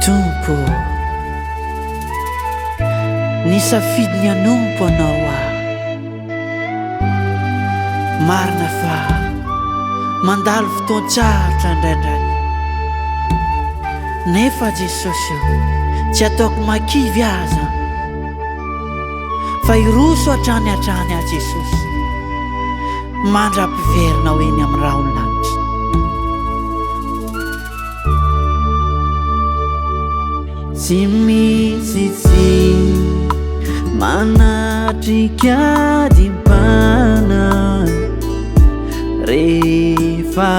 Tompo, nisafidiny anompo anao aho. Marina fa mandalo fotoan-tsarotra indraindray, nefa Jesosy tsy ataoko makivy aza, fa iroso hatrany hatrany aho Jesosy, mandra-piverinao eny amin'ny rahaolanitra. Tsy misy tsy manatrika dimpana rehefa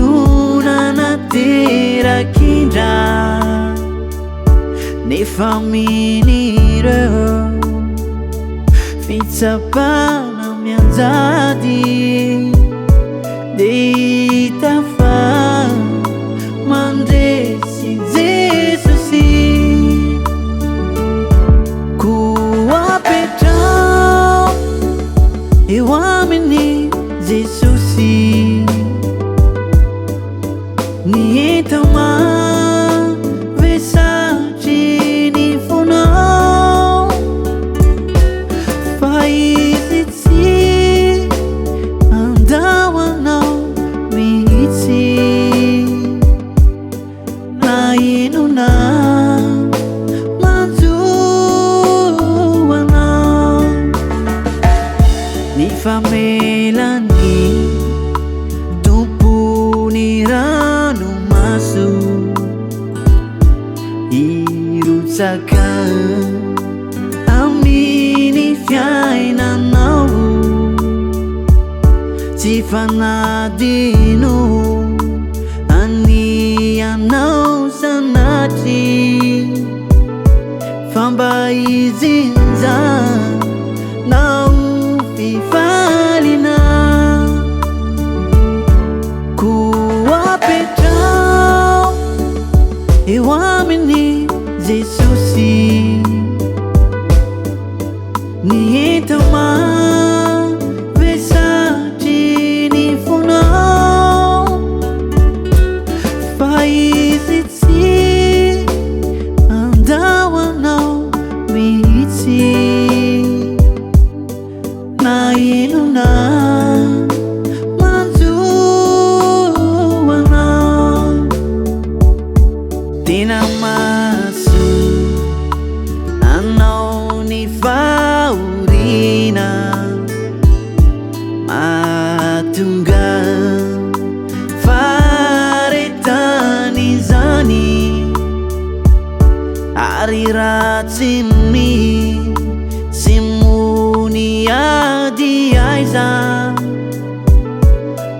olona terak'indra, nefa minireo fitsapana mianjady dia hita fa mandresy Jesosy. Koapetrao eo aminy Jesosy, ny entao mavesatry ny fonao, fa izy tsy andahoanao mihitsy, na inona manjoanao. Ny famelany tompony ranomaso, irotsaka amin'ny fiainanao, tsy fanadino anianao sanatry, fa mba izinjanao fifalina. Koapetrao eo aminy Jesosy, ny entao mavesatry ny fonao, fa izy tsy andahoanao mihitsy, na inona manjoanao. Tena maso anao ny fahoriana, mahatonga faharetany izany, ary ratsy sy mony ady aiza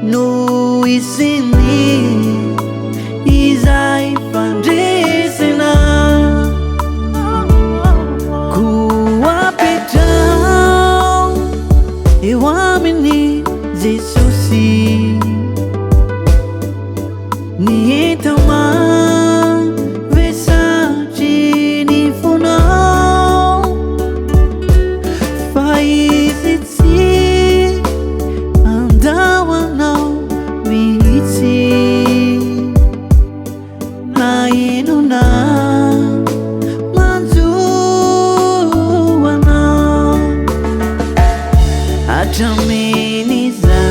no isiny izay fandresena. Koapetrao eo aminy Jesosy, ny entao mavesatry ny fonao, fa izy tsy andahoanao mihitsy, na inona manjoanao. Hatrameniza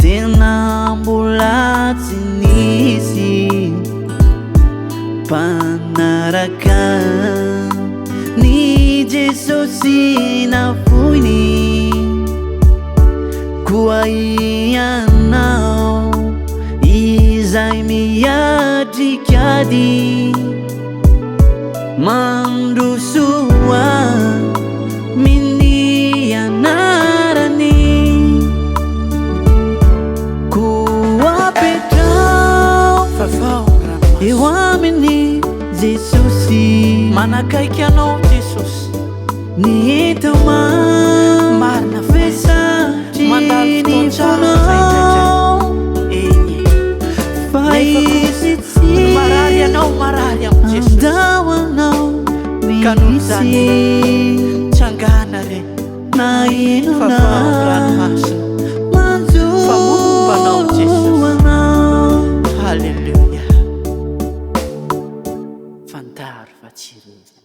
tena mbola tsy nisy mpanaraka ny Jesosy nafoiny, koa ianao izay miatrikady mandrosoa miny anarany. Koapetrao eo aminy Jesosy, manakaiky anao Jesosy, ny entao mavesatry ny fonao, fa izy tsy andahoanao mihitsy, na inona manjoanao. Hallelujah. fantaro fa tsy reny.